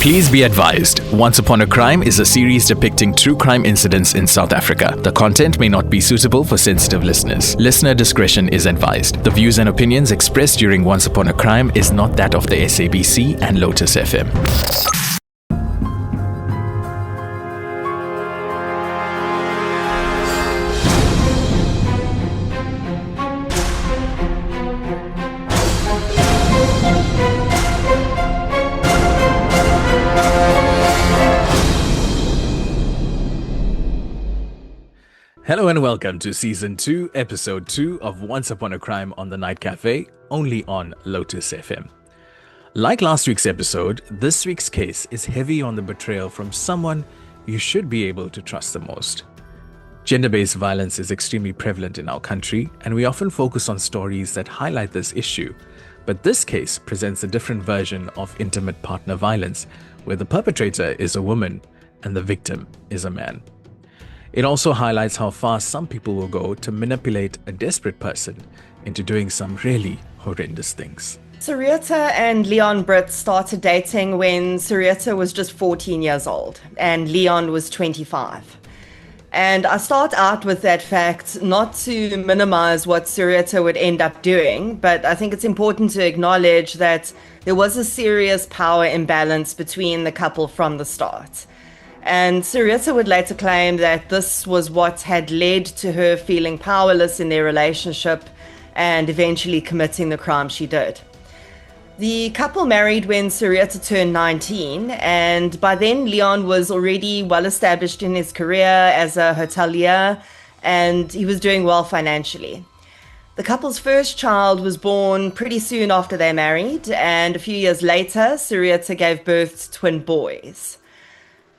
Please be advised, Once Upon a Crime is a series depicting true crime incidents in South Africa. The content may not be suitable for sensitive listeners. Listener discretion is advised. The views and opinions expressed during Once Upon a Crime is not that of the SABC and Lotus FM. Hello and welcome to Season 2, Episode 2 of Once Upon a Crime on the Night Café, only on Lotus FM. Like last week's episode, this week's case is heavy on the betrayal from someone you should be able to trust the most. Gender-based violence is extremely prevalent in our country, and we often focus on stories that highlight this issue. But this case presents a different version of intimate partner violence, where the perpetrator is a woman and the victim is a man. It also highlights how far some people will go to manipulate a desperate person into doing some really horrendous things. Sarita and Leon Brits started dating when Sarita was just 14 years old and Leon was 25. And I start out with that fact not to minimize what Sarita would end up doing, but I think it's important to acknowledge that there was a serious power imbalance between the couple from the start. And Sarita would later claim that this was what had led to her feeling powerless in their relationship and eventually committing the crime she did. The couple married when Sarita turned 19, and by then Leon was already well established in his career as a hotelier, and he was doing well financially. The couple's first child was born pretty soon after they married, and a few years later, Sarita gave birth to twin boys.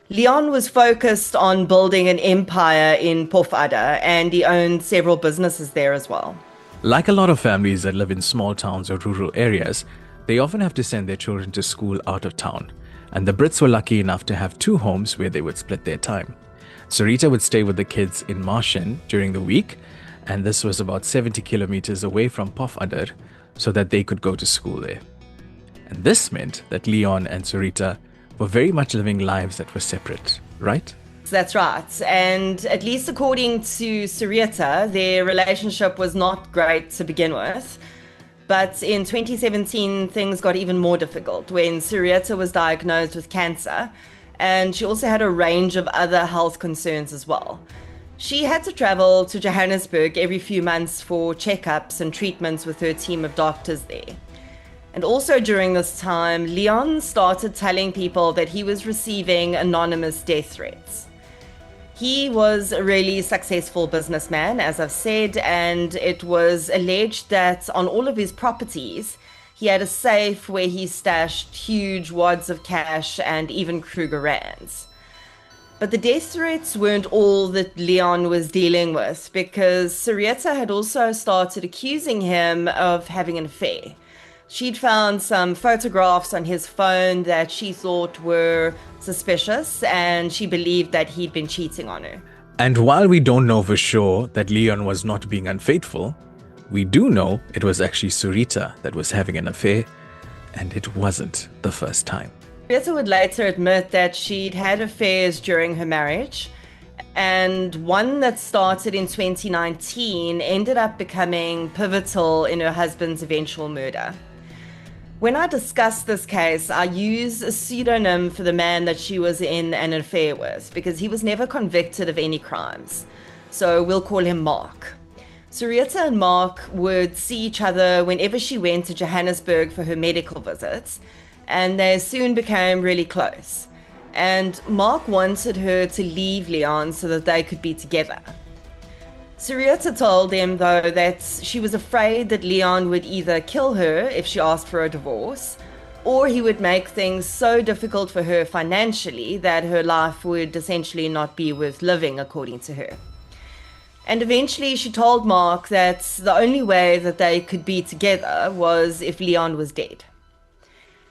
Leon was focused on building an empire in Pofadder, and he owned several businesses there as well. Like a lot of families that live in small towns or rural areas, they often have to send their children to school out of town, and the Brits were lucky enough to have two homes where they would split their time. Sarita would stay with the kids in Marshen during the week, and this was about 70 kilometers away from Pofadder, so that they could go to school there. And this meant that Leon and Sarita were very much living lives that were separate, right? That's right. And at least according to Sarita, their relationship was not great to begin with. But in 2017, things got even more difficult when Sarita was diagnosed with cancer, and she also had a range of other health concerns as well. She had to travel to Johannesburg every few months for checkups and treatments with her team of doctors there. And also during this time, Leon started telling people that he was receiving anonymous death threats. He was a really successful businessman, as I've said, and it was alleged that on all of his properties, he had a safe where he stashed huge wads of cash and even Kruger rands. But the death threats weren't all that Leon was dealing with, because Sarita had also started accusing him of having an affair. She'd found some photographs on his phone that she thought were suspicious, and she believed that he'd been cheating on her. And while we don't know for sure that Leon was not being unfaithful, we do know it was actually Sarita that was having an affair, and it wasn't the first time. Sarita would later admit that she'd had affairs during her marriage, and one that started in 2019 ended up becoming pivotal in her husband's eventual murder. When I discuss this case, I use a pseudonym for the man that she was in an affair with, because he was never convicted of any crimes. So we'll call him Mark. Sarita and Mark would see each other whenever she went to Johannesburg for her medical visits, and they soon became really close. And Mark wanted her to leave Leon so that they could be together. Sarita told him, though, that she was afraid that Leon would either kill her if she asked for a divorce, or he would make things so difficult for her financially that her life would essentially not be worth living, according to her. And eventually she told Mark that the only way that they could be together was if Leon was dead.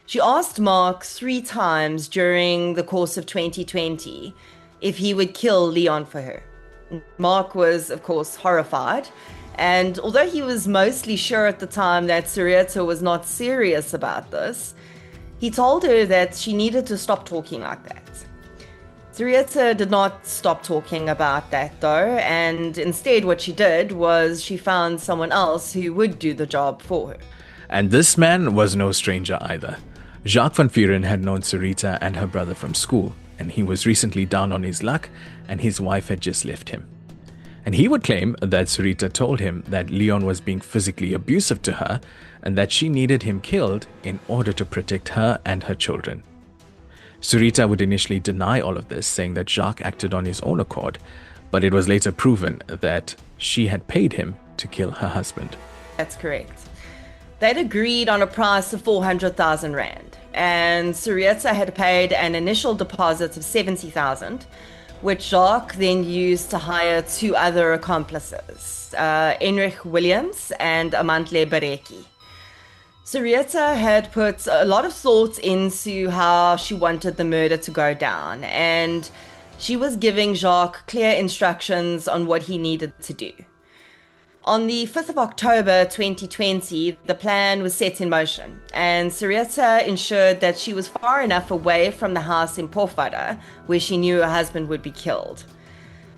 She asked Mark 3 times during the course of 2020 if he would kill Leon for her. Mark was, of course, horrified, and although he was mostly sure at the time that Sarita was not serious about this, He told her that she needed to stop talking like that. Syreeta did not stop talking about that though, and instead what she did was she found someone else who would do the job for her. And this man was no stranger either. Jacques van Vuren had known Syreeta and her brother from school, and he was recently down on his luck, and his wife had just left him. And he would claim that Syreeta told him that Leon was being physically abusive to her and that she needed him killed in order to protect her and her children. Syreeta would initially deny all of this, saying that Jacques acted on his own accord, but it was later proven that she had paid him to kill her husband. That's correct. They'd agreed on a price of 400,000 Rand, and Syreeta had paid an initial deposit of 70,000, which Jacques then used to hire two other accomplices, Enrich Williams and Amantle Bareki. Syreeta had put a lot of thought into how she wanted the murder to go down, and she was giving Jacques clear instructions on what he needed to do. On the 5th of October 2020, the plan was set in motion, and Syreeta ensured that she was far enough away from the house in Pofadder, where she knew her husband would be killed.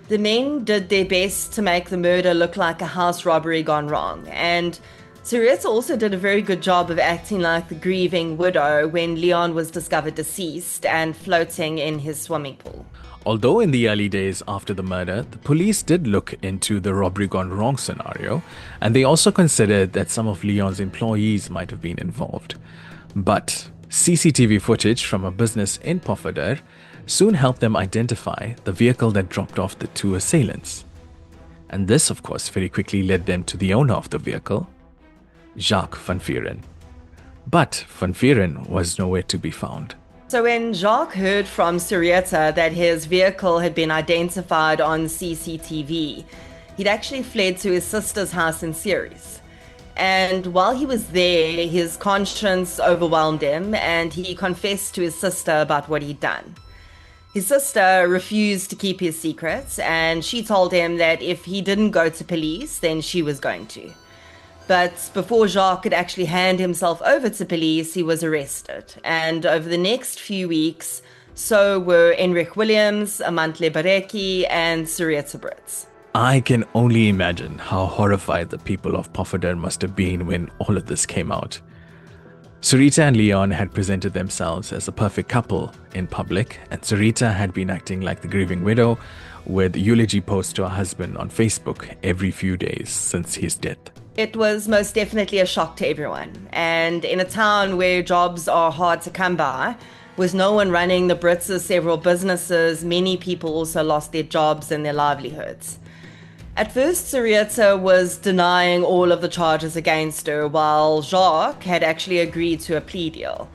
The men did their best to make the murder look like a house robbery gone wrong, and Syreeta also did a very good job of acting like the grieving widow when Leon was discovered deceased and floating in his swimming pool. Although in the early days after the murder, the police did look into the robbery gone wrong scenario, and they also considered that some of Leon's employees might have been involved. But CCTV footage from a business in Pofadder soon helped them identify the vehicle that dropped off the two assailants. And this, of course, very quickly led them to the owner of the vehicle, Jacques van Vuren. But van Vuren was nowhere to be found. So when Jacques heard from Syreeta that his vehicle had been identified on CCTV, he'd actually fled to his sister's house in Ceres. And while he was there, his conscience overwhelmed him, and he confessed to his sister about what he'd done. His sister refused to keep his secrets, and she told him that if he didn't go to police, then she was going to. But before Jacques could actually hand himself over to police, he was arrested. And over the next few weeks, so were Enrich Williams, Amantle Bareki, and Syreeta Brits. I can only imagine how horrified the people of Pofadder must have been when all of this came out. Syreeta and Leon had presented themselves as a perfect couple in public, and Syreeta had been acting like the grieving widow with eulogy posts to her husband on Facebook every few days since his death. It was most definitely a shock to everyone. And in a town where jobs are hard to come by, with no one running the Brits' several businesses, many people also lost their jobs and their livelihoods. At first, Syreeta was denying all of the charges against her, while Jacques had actually agreed to a plea deal.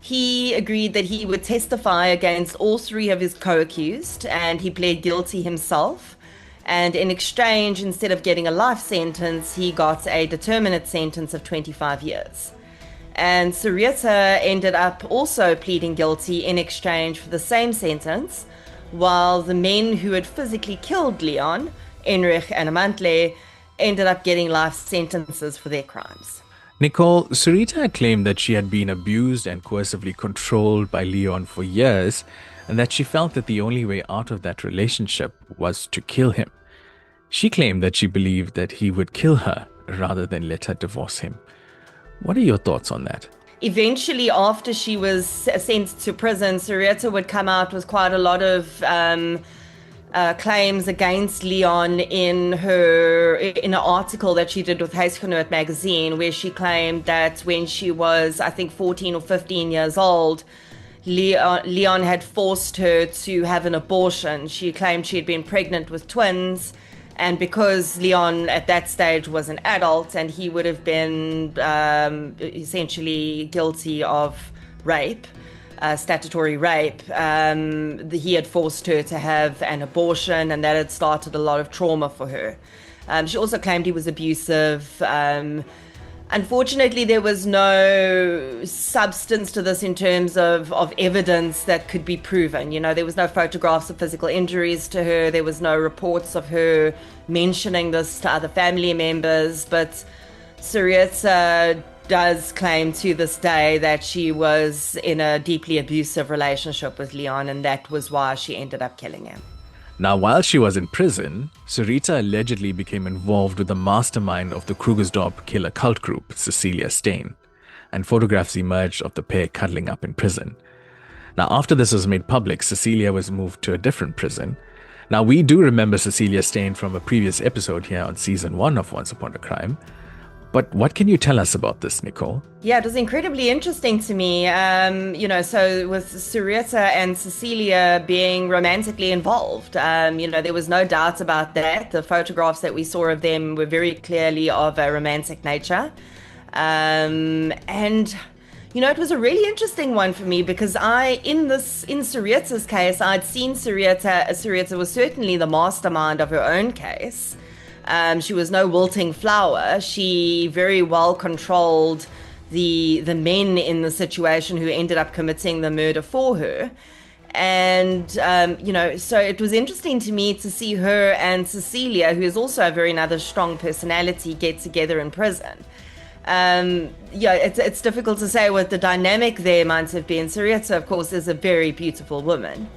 He agreed that he would testify against all three of his co-accused, and he pled guilty himself. And in exchange, instead of getting a life sentence, he got a determinate sentence of 25 years. And Syreeta ended up also pleading guilty in exchange for the same sentence, while the men who had physically killed Leon, Enrich and Amantle, ended up getting life sentences for their crimes. Nicole, Syreeta had claimed that she had been abused and coercively controlled by Leon for years, and that she felt that the only way out of that relationship was to kill him. She claimed that she believed that he would kill her rather than let her divorce him. What are your thoughts on that? Eventually, after she was sent to prison, Syreeta would come out with quite a lot of claims against Leon in an article that she did with Huisgenoot magazine, where she claimed that when she was, I think, 14 or 15 years old, Leon had forced her to have an abortion. She claimed she had been pregnant with twins, and because Leon at that stage was an adult and he would have been essentially guilty of rape, statutory rape, he had forced her to have an abortion, and that had started a lot of trauma for her. She also claimed he was abusive. Unfortunately, there was no substance to this in terms of evidence that could be proven. You know, there was no photographs of physical injuries to her. There was no reports of her mentioning this to other family members. But Syreeta does claim to this day that she was in a deeply abusive relationship with Leon, and that was why she ended up killing him. Now, while she was in prison, Sarita allegedly became involved with the mastermind of the Krugersdorp killer cult group, Cecilia Stain, and photographs emerged of the pair cuddling up in prison. Now, after this was made public, Cecilia was moved to a different prison. Now, we do remember Cecilia Stain from a previous episode here on season 1 of Once Upon a Crime. But what can you tell us about this, Nicole? Yeah, it was incredibly interesting to me. So with Sarita and Cecilia being romantically involved, there was no doubt about that. The photographs that we saw of them were very clearly of a romantic nature. It was a really interesting one for me because in Sarita's case, I'd seen Sarita. Sarita was certainly the mastermind of her own case. She was no wilting flower. She very well controlled the men in the situation who ended up committing the murder for her. And, so it was interesting to me to see her and Cecilia, who is also a very another strong personality, get together in prison. It's difficult to say what the dynamic there might have been. Sarita, of course, is a very beautiful woman.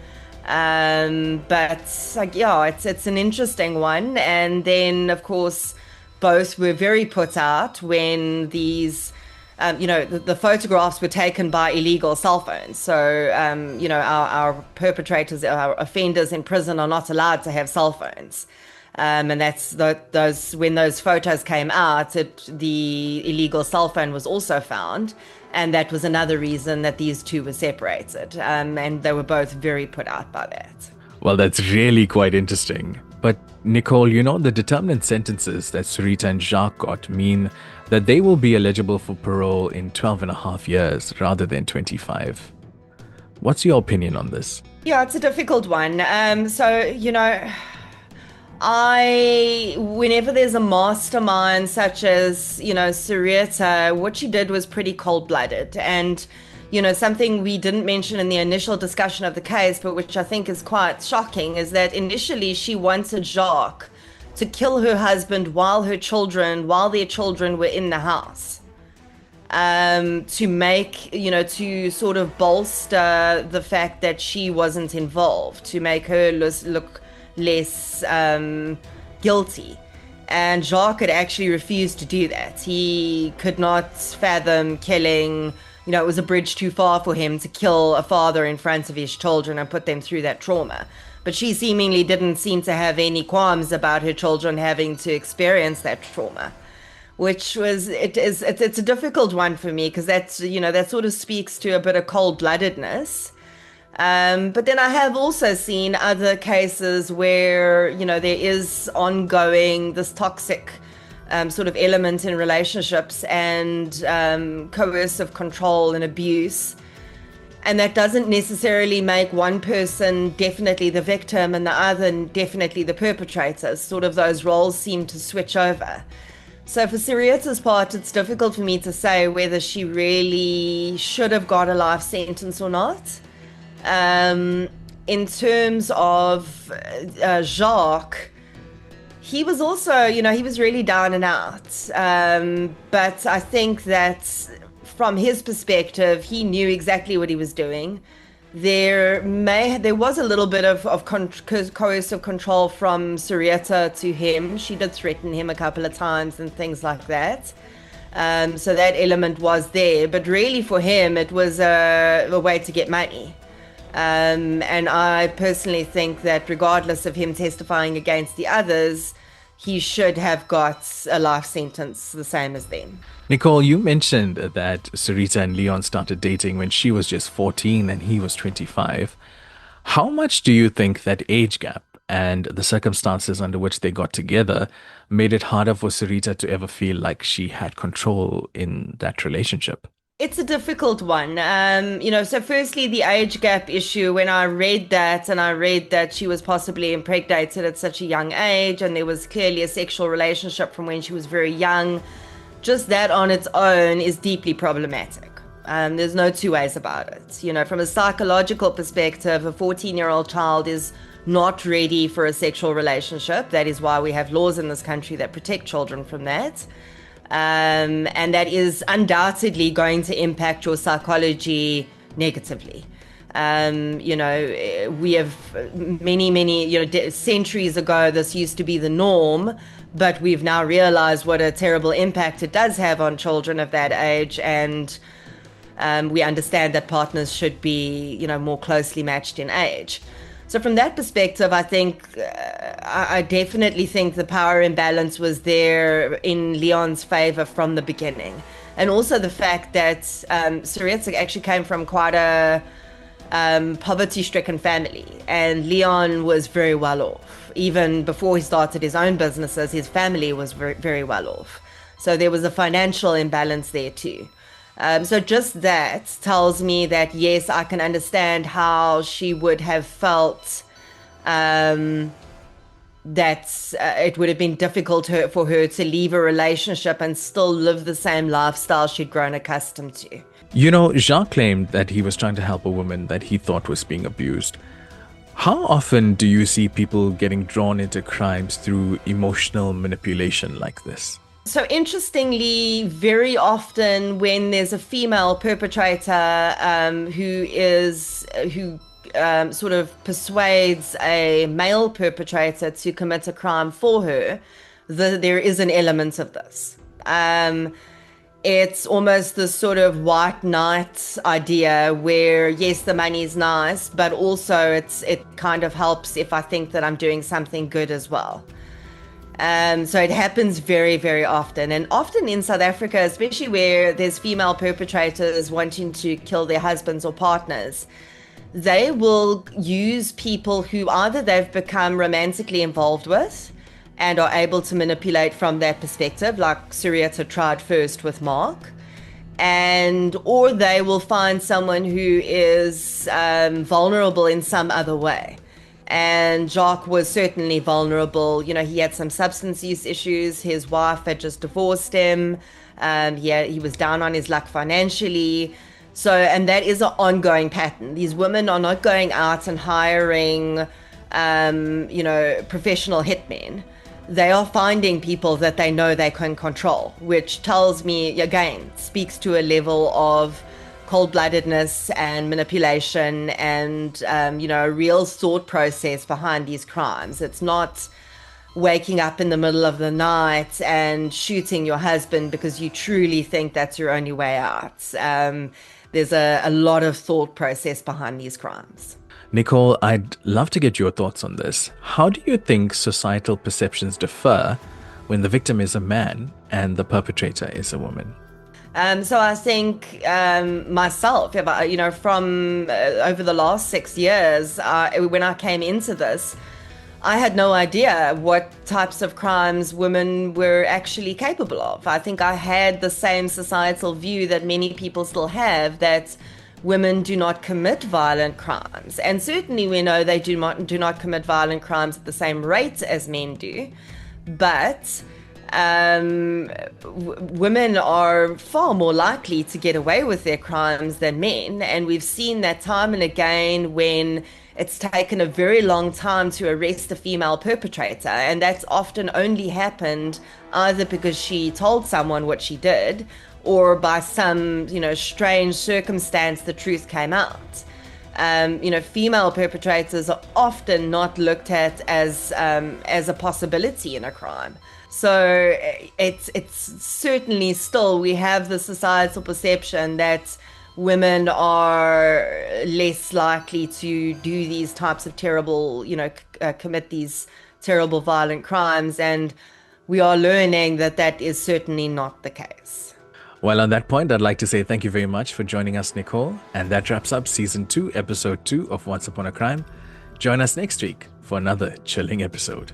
It's an interesting one. And then, of course, both were very put out when these, the photographs were taken by illegal cell phones. So, our perpetrators, our offenders in prison are not allowed to have cell phones. And that's those when those photos came out, the illegal cell phone was also found. And that was another reason that these two were separated. And they were both very put out by that. Well, that's really quite interesting. But Nicole, the determinant sentences that Sarita and Jacques got mean that they will be eligible for parole in 12 and a half years rather than 25. What's your opinion on this? Yeah, it's a difficult one. Whenever there's a mastermind such as, Sarita, what she did was pretty cold-blooded. And, something we didn't mention in the initial discussion of the case, but which I think is quite shocking, is that initially she wanted Jacques to kill her husband while their children were in the house. To make, to sort of bolster the fact that she wasn't involved, to make her look less guilty. And Jacques had actually refused to do that. He could not fathom killing, it was a bridge too far for him to kill a father in front of his children and put them through that trauma. But she seemingly didn't seem to have any qualms about her children having to experience that trauma, which was, it's a difficult one for me because that's, that sort of speaks to a bit of cold-bloodedness. But then I have also seen other cases where, there is ongoing this toxic sort of element in relationships and coercive control and abuse. And that doesn't necessarily make one person definitely the victim and the other definitely the perpetrator. Sort of those roles seem to switch over. So for Sarita's part, it's difficult for me to say whether she really should have got a life sentence or not. In terms of Jacques, he was also, he was really down and out. But I think that from his perspective, he knew exactly what he was doing. There was a little bit of coercive control from Sarita to him. She did threaten him a couple of times and things like that. So that element was there. But really for him, it was a way to get money. And I personally think that regardless of him testifying against the others, he should have got a life sentence the same as them. Nicole, you mentioned that Sarita and Leon started dating when she was just 14 and he was 25. How much do you think that age gap and the circumstances under which they got together made it harder for Sarita to ever feel like she had control in that relationship? It's a difficult one. So firstly, the age gap issue, when I read that she was possibly impregnated at such a young age, and there was clearly a sexual relationship from when she was very young, just that on its own is deeply problematic. There's no two ways about it. From a psychological perspective, a 14-year-old child is not ready for a sexual relationship. That is why we have laws in this country that protect children from that. And that is undoubtedly going to impact your psychology negatively. We have many, centuries ago, this used to be the norm, but we've now realized what a terrible impact it does have on children of that age. And we understand that partners should be, more closely matched in age. So from that perspective, I think, I definitely think the power imbalance was there in Leon's favor from the beginning. And also the fact that Syriza actually came from quite a poverty-stricken family, and Leon was very well off. Even before he started his own businesses, his family was very, very well off. So there was a financial imbalance there too. So just that tells me that, yes, I can understand how she would have felt that it would have been difficult for her to leave a relationship and still live the same lifestyle she'd grown accustomed to. Jacques claimed that he was trying to help a woman that he thought was being abused. How often do you see people getting drawn into crimes through emotional manipulation like this? So interestingly, very often when there's a female perpetrator who sort of persuades a male perpetrator to commit a crime for her, there is an element of this. It's almost this sort of white knight idea where, yes, the money's nice, but also it kind of helps if I think that I'm doing something good as well. So it happens very, very often. And often in South Africa, especially where there's female perpetrators wanting to kill their husbands or partners, they will use people who either they've become romantically involved with and are able to manipulate from that perspective, like Syriza tried first with Mark, or they will find someone who is vulnerable in some other way. And Jacques was certainly vulnerable. He had some substance use issues. His wife had just divorced him. He was down on his luck financially. And that is an ongoing pattern. These women are not going out and hiring, professional hitmen. They are finding people that they know they can control, which tells me, again, speaks to a level of cold-bloodedness and manipulation and, a real thought process behind these crimes. It's not waking up in the middle of the night and shooting your husband because you truly think that's your only way out. There's a lot of thought process behind these crimes. Nicole, I'd love to get your thoughts on this. How do you think societal perceptions differ when the victim is a man and the perpetrator is a woman? So I think myself, from over the last 6 years, when I came into this, I had no idea what types of crimes women were actually capable of. I think I had the same societal view that many people still have, that women do not commit violent crimes. And certainly we know they do not commit violent crimes at the same rate as men do. But women are far more likely to get away with their crimes than men. And we've seen that time and again when it's taken a very long time to arrest a female perpetrator. And that's often only happened either because she told someone what she did or by some, strange circumstance, the truth came out. Female perpetrators are often not looked at as a possibility in a crime. So it's certainly still, we have the societal perception that women are less likely to do these types of terrible, commit these terrible violent crimes. And we are learning that that is certainly not the case. Well, on that point, I'd like to say thank you very much for joining us, Nicole. And that wraps up Season 2, Episode 2 of Once Upon a Crime. Join us next week for another chilling episode.